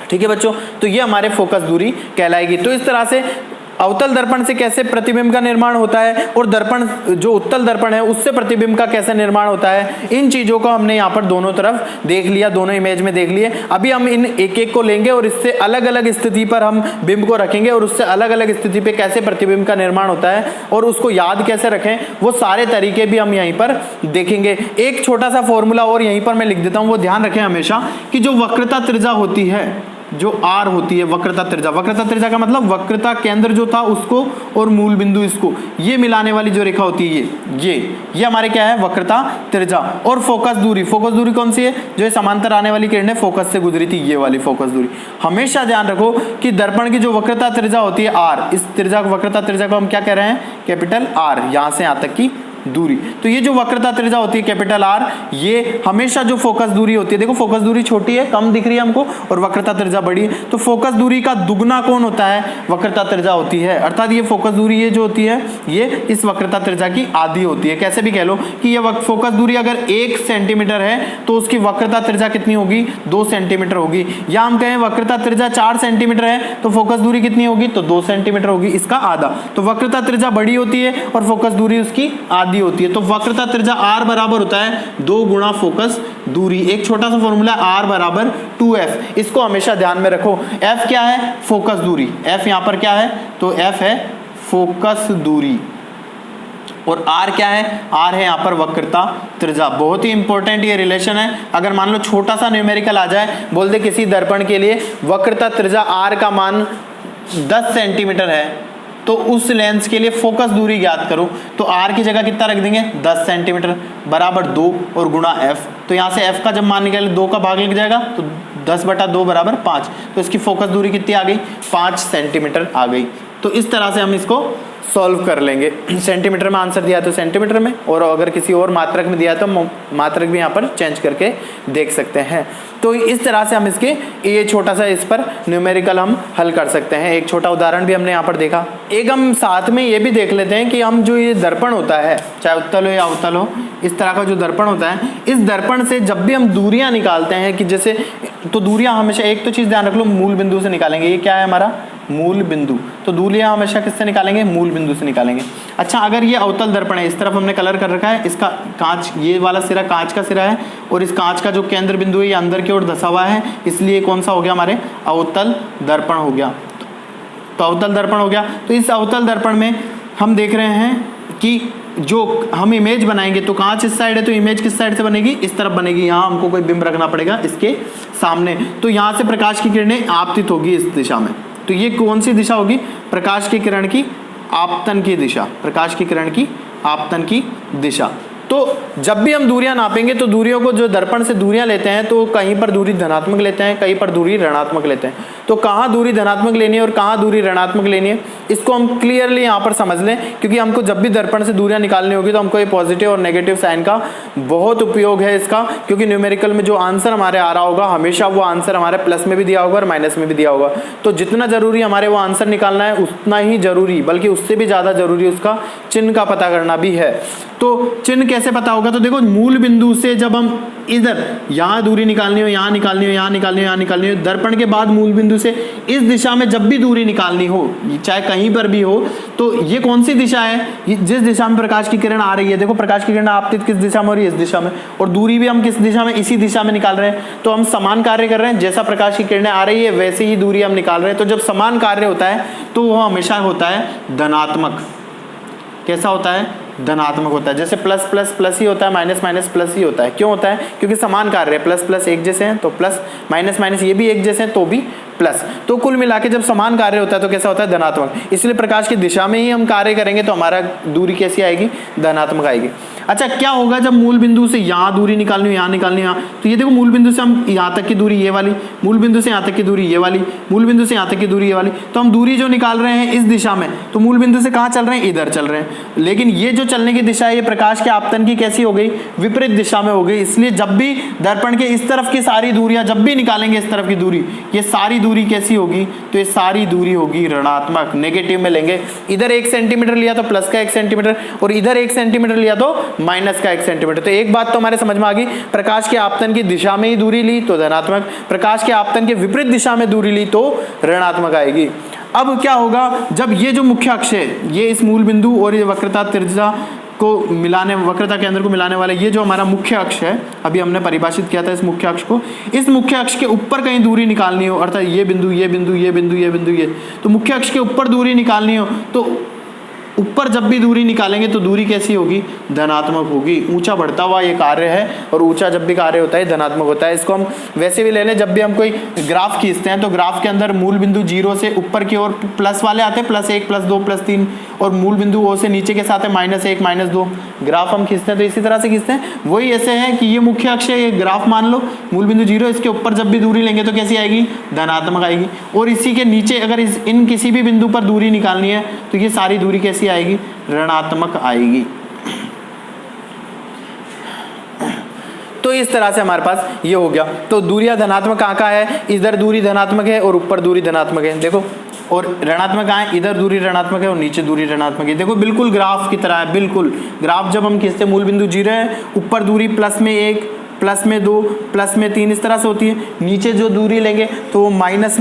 ठीक है बच्चों, तो ये हमारे फोकस दूरी कहलाएगी। तो इस तरह से अवतल दर्पण से कैसे प्रतिबिंब का निर्माण होता है, और दर्पण जो उत्तल दर्पण है उससे प्रतिबिंब का कैसे निर्माण होता है, इन चीजों को हमने यहाँ पर दोनों तरफ देख लिया, दोनों इमेज में देख लिए। अभी हम इन एक एक को लेंगे और इससे अलग अलग स्थिति पर हम बिंब को रखेंगे, और उससे अलग अलग स्थिति पे कैसे प्रतिबिंब का निर्माण होता है और उसको याद कैसे रखें, वो सारे तरीके भी हम यहीं पर देखेंगे। एक छोटा सा फॉर्मूला और यहीं पर मैं लिख देता हूँ, वो ध्यान रखें हमेशा कि जो वक्रता त्रिज्या होती है, जो आर होती है, वक्रता त्रिज्या का मतलब वक्रता केंद्र जो था उसको और मूल बिंदु इसको, ये मिलाने वाली जो रेखा होती है ये हमारे क्या है? वक्रता त्रिज्या। और फोकस दूरी कौन सी है? जो समांतर आने वाली किरणें फोकस से गुजरी थी, ये वाली फोकस दूरी। हमेशा ध्यान रखो कि दर्पण की जो वक्रता त्रिज्या होती है आर, इस त्रिज्या वक्रता त्रिज्या को हम क्या कह रहे हैं? कैपिटल आर, यहाँ से यहाँ तक की दूरी। तो ये जो वक्रता त्रिज्या होती है कैपिटल आर, ये हमेशा जो फोकस दूरी होती है, देखो फोकस दूरी छोटी है, कम दिख रही है हमको, और वक्रता त्रिज्या बड़ी है, तो फोकस दूरी का दुगना कौन होता है? वक्रता त्रिज्या होती है। अर्थात ये फोकस दूरी ये जो होती है, ये इस वक्रता त्रिज्या की आधी होती है। कैसे भी कह लो कि ये फोकस दूरी अगर 1 सेंटीमीटर है तो उसकी वक्रता त्रिज्या कितनी होगी? 2 सेंटीमीटर होगी। या हम कहें वक्रता त्रिज्या 4 सेंटीमीटर है तो फोकस दूरी कितनी होगी? तो 2 सेंटीमीटर होगी, इसका आधा। तो वक्रता त्रिज्या बड़ी होती है और फोकस दूरी उसकी आधी होती है। तो वक्रता त्रिज्या r बराबर होता है 2 गुणा फोकस दूरी। एक छोटा सा फॉर्मूला r बराबर 2f, इसको हमेशा ध्यान में रखो। f क्या है? फोकस दूरी। f यहाँ पर क्या है? तो f है फोकस दूरी, और r क्या है? r है यहाँ पर वक्रता त्रिज्या। बहुत ही इंपॉर्टेंट ये रिलेशन है। अगर मान लो छोटा सा न्यूमेरिकल आ जाए, बोल दे किसी दर्पण के लिए वक्रता त्रिज्या r का मान 10 सेंटीमीटर है, तो उस लेंस के लिए फोकस दूरी ज्ञात करो, तो r की जगह कितना रख देंगे? 10 सेंटीमीटर बराबर 2 और गुणा f। तो यहाँ से f का जब मान निकाले 2 का भाग लग जाएगा, तो 10/2 बराबर 5। तो इसकी फोकस दूरी कितनी आ गई? 5 सेंटीमीटर आ गई। तो इस तरह से हम इसको सॉल्व कर लेंगे। सेंटीमीटर में आंसर दिया तो सेंटीमीटर में, और अगर किसी और मात्रक में दिया तो मात्रक भी यहाँ पर चेंज करके देख सकते हैं। तो इस तरह से हम इसके ये छोटा सा इस पर न्यूमेरिकल हम हल कर सकते हैं। एक छोटा उदाहरण भी हमने यहाँ पर देखा। एक हम साथ में ये भी देख लेते हैं कि हम जो ये दर्पण होता है, चाहे उत्तल हो या अवतल हो, इस तरह का जो दर्पण होता है, इस दर्पण से जब भी हम दूरियां निकालते हैं कि जैसे, तो दूरियां हमेशा, एक तो चीज़ ध्यान रख लो, मूल बिंदु से निकालेंगे। ये क्या है हमारा मूल बिंदु, तो दूरियां हमेशा किससे निकालेंगे, मूल बिंदु से निकालेंगे। अच्छा, अगर ये अवतल दर्पण है, इस तरफ हमने कलर कर रखा है, इसका कांच, ये वाला सिरा कांच का सिरा है, और इस कांच का जो केंद्र बिंदु है ये अंदर की ओर धसा हुआ है, इसलिए कौन सा हो गया, हमारे अवतल दर्पण हो गया। तो अवतल दर्पण हो गया। तो इस अवतल दर्पण में हम देख रहे हैं कि जो हम इमेज बनाएंगे, तो कांच इस साइड है, तो इमेज किस साइड से बनेगी, इस तरफ बनेगी। यहाँ हमको कोई बिंब रखना पड़ेगा इसके सामने, तो यहाँ से प्रकाश की किरणें आपतित होगी इस दिशा में। तो ये कौन सी दिशा होगी, प्रकाश की किरण की आपतन की दिशा, प्रकाश की किरण की आपतन की दिशा। तो जब भी हम दूरियां नापेंगे, तो दूरियों को, जो दर्पण से दूरियां लेते हैं, तो कहीं पर दूरी धनात्मक लेते हैं, कहीं पर दूरी ऋणात्मक लेते हैं। तो कहाँ दूरी धनात्मक लेनी है और कहाँ दूरी ऋणात्मक लेनी है, इसको हम क्लियरली यहाँ पर समझ लें, क्योंकि हमको जब भी दर्पण से दूरियां निकालनी होगी तो हमको ये पॉजिटिव और नेगेटिव साइन का बहुत उपयोग है इसका, क्योंकि न्यूमेरिकल में जो आंसर हमारे आ रहा होगा, हमेशा वो आंसर हमारे प्लस में भी दिया होगा और माइनस में भी दिया होगा। तो जितना जरूरी हमारे वो आंसर निकालना है, उतना ही जरूरी, बल्कि उससे भी ज़्यादा जरूरी उसका चिन्ह का पता करना भी है। तो चिन्ह कैसे पता होगा, तो देखो मूल बिंदु से जब हम इधर यहाँ दूरी निकालनी हो, यहाँ निकालनी हो, यहाँ निकालनी हो, यहाँ निकालनी हो, दर्पण के बाद मूल बिंदु से इस दिशा में जब भी दूरी निकालनी हो, चाहे कहीं पर भी हो, तो ये कौन सी दिशा है, जिस दिशा में प्रकाश की किरण आ रही है। देखो प्रकाश की किरण आपतित किस दिशा में हो रही है, इस दिशा में, और दूरी भी हम किस दिशा में, इसी दिशा में निकाल रहे हैं। तो हम समान कार्य कर रहे हैं, जैसा प्रकाश की किरणें आ रही है वैसे ही दूरी हम निकाल रहे हैं। तो जब समान कार्य होता है तो वह हमेशा होता है धनात्मक। कैसा होता है, धनात्मक होता है। जैसे प्लस प्लस प्लस ही होता है, माइनस माइनस प्लस ही होता है। क्यों होता है, क्योंकि समान कार्य है, प्लस प्लस एक जैसे हैं तो प्लस, माइनस माइनस ये भी एक जैसे हैं तो भी प्लस। तो कुल मिला के जब समान कार्य होता है तो कैसा होता है, धनात्मक। इसलिए प्रकाश की दिशा में ही हम कार्य करेंगे तो हमारा दूरी कैसी आएगी, धनात्मक आएगी। अच्छा, क्या होगा जब मूल बिंदु से यहाँ दूरी निकालनी हो, यहाँ निकालनी हो, यहाँ, तो ये देखो मूल बिंदु से हम यहाँ तक की दूरी ये वाली, मूल बिंदु से यहाँ तक की दूरी ये वाली, मूल बिंदु से यहाँ तक की दूरी ये वाली। तो हम दूरी जो निकाल रहे हैं इस दिशा में, तो मूल बिंदु से कहाँ चल रहे हैं, इधर चल रहे हैं। लेकिन ये जो चलने की दिशा है, ये प्रकाश के आपतन की कैसी हो गई, विपरीत दिशा में हो गई। इसलिए जब भी दर्पण के इस तरफ की सारी दूरियां जब भी निकालेंगे, इस तरफ की दूरी, ये सारी दूरी कैसी होगी, तो ये सारी दूरी होगी ऋणात्मक, नेगेटिव में लेंगे। इधर 1 सेंटीमीटर लिया तो प्लस का 1 सेंटीमीटर, और इधर 1 सेंटीमीटर लिया तो माइनस का 1 सेंटीमीटर। तो एक बात तो हमारे समझ में आ गई, प्रकाश के आपतन की दिशा में ही दूरी ली तो धनात्मक, प्रकाश के आपतन के विपरीत दिशा में दूरी ली तो ऋणात्मक आएगी। अब क्या होगा, जब ये जो मुख्य अक्ष है, ये इस मूल बिंदु और ये वक्रता त्रिज्या को मिलाने, वक्रता केंद्र को मिलाने वाला ये जो हमारा मुख्य अक्ष है, अभी हमने परिभाषित किया था इस मुख्य अक्ष को, इस मुख्य अक्ष के ऊपर कहीं दूरी निकालनी हो, अर्थात ये बिंदु, ये बिंदु, ये बिंदु, ये बिंदु, ये, तो मुख्य अक्ष के ऊपर दूरी निकालनी हो, तो ऊपर जब भी दूरी निकालेंगे तो दूरी कैसी होगी, धनात्मक होगी। ऊंचा बढ़ता हुआ ये कार्य है, और ऊंचा जब भी कार्य होता है धनात्मक होता है। इसको हम वैसे भी ले लें, जब भी हम कोई ग्राफ खींचते हैं तो ग्राफ के अंदर मूल बिंदु 0 से ऊपर की ओर प्लस वाले आते हैं, +1 +2 +3, और मूल बिंदु O से नीचे के साथ है -1 -2। ग्राफ हम खींचते हैं तो इसी तरह से खींचते हैं। वही ऐसे है कि ये मुख्य अक्ष है, ये ग्राफ मान लो, मूल बिंदु 0, इसके ऊपर जब भी दूरी लेंगे तो कैसी आएगी, धनात्मक आएगी। और इसी के नीचे अगर इन किसी भी बिंदु पर दूरी निकालनी है तो ये सारी दूरी कैसी आएगी, ऋणात्मक आएगी। तो इस तरह से हमारे पास ये हो गया। तो दूरियां धनात्मक कहाँ है, इधर दूरी धनात्मक है और ऊपर दूरी धनात्मक है, देखो, और ऋणात्मक कहाँ है, इधर दूरी ऋणात्मक है और नीचे दूरी ऋणात्मक है। देखो बिल्कुल ग्राफ की तरह है, बिल्कुल ग्राफ जब हम खींचते मूल बिंदु 0 है, ऊपर दूरी +1 +2 +3 इस तरह से होती है। नीचे जो दूरी लेंगे तो -1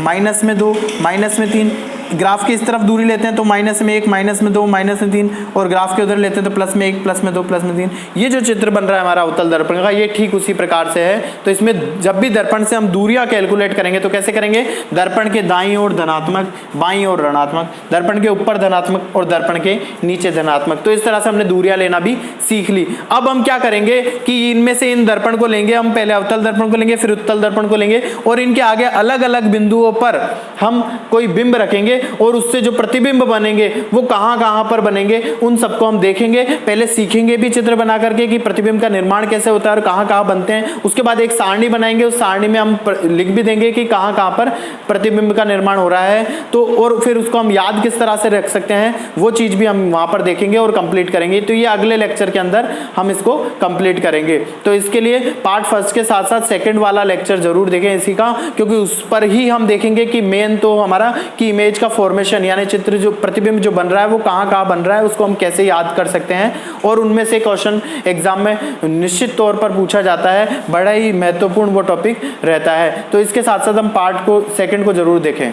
-2 -3। ग्राफ की इस तरफ दूरी लेते हैं तो -1 -2 -3, और ग्राफ के उधर लेते हैं तो +1 +2 +3। ये जो चित्र बन रहा है हमारा अवतल दर्पण का, ये ठीक उसी प्रकार से है। तो इसमें जब भी दर्पण से हम दूरियां कैलकुलेट करेंगे तो कैसे करेंगे, दर्पण के दाईं ओर धनात्मक, बाईं ओर ऋणात्मक, दर्पण के ऊपर धनात्मक और दर्पण के नीचे धनात्मक। तो इस तरह से हमने दूरियां लेना भी सीख ली। अब हम क्या करेंगे कि इनमें से इन दर्पण को लेंगे, हम पहले अवतल दर्पण को लेंगे, फिर उत्तल दर्पण को लेंगे, और इनके आगे अलग अलग बिंदुओं पर हम कोई बिंब रखेंगे और उससे जो प्रतिबिंब बनेंगे वो कहाँ कहाँ पर बनेंगे, उन सबको हम देखेंगे। पहले सीखेंगे भी चित्र बना करके कि प्रतिबिंब का निर्माण कैसे होता है और कहाँ कहाँ बनते हैं। उसके बाद एक सारणी बनाएंगे, उस सारणी में हम लिख भी देंगे कि कहाँ कहाँ पर प्रतिबिंब का निर्माण हो रहा है। तो और फिर उसको हम याद किस तरह से रख सकते हैं वो चीज़ भी हम वहाँ पर देखेंगे और कंप्लीट करेंगे। तो ये अगले लेक्चर के अंदर हम इसको कंप्लीट करेंगे। तो इसके लिए पार्ट फर्स्ट के साथ साथ सेकंड वाला लेक्चर जरूर देखें इसी का, क्योंकि उस पर ही हम देखेंगे कि मेन तो हमारा कि इमेज का फॉर्मेशन यानी चित्र जो प्रतिबिंब जो बन रहा है वो कहाँ कहाँ बन रहा है, उसको हम कैसे याद कर सकते हैं। और उनमें से क्वेश्चन एग्जाम में निश्चित तौर पर पूछा जाता है, बड़ा ही महत्वपूर्ण वो टॉपिक रहता है। तो इसके साथ साथ हम पार्ट को सेकंड को जरूर देखें।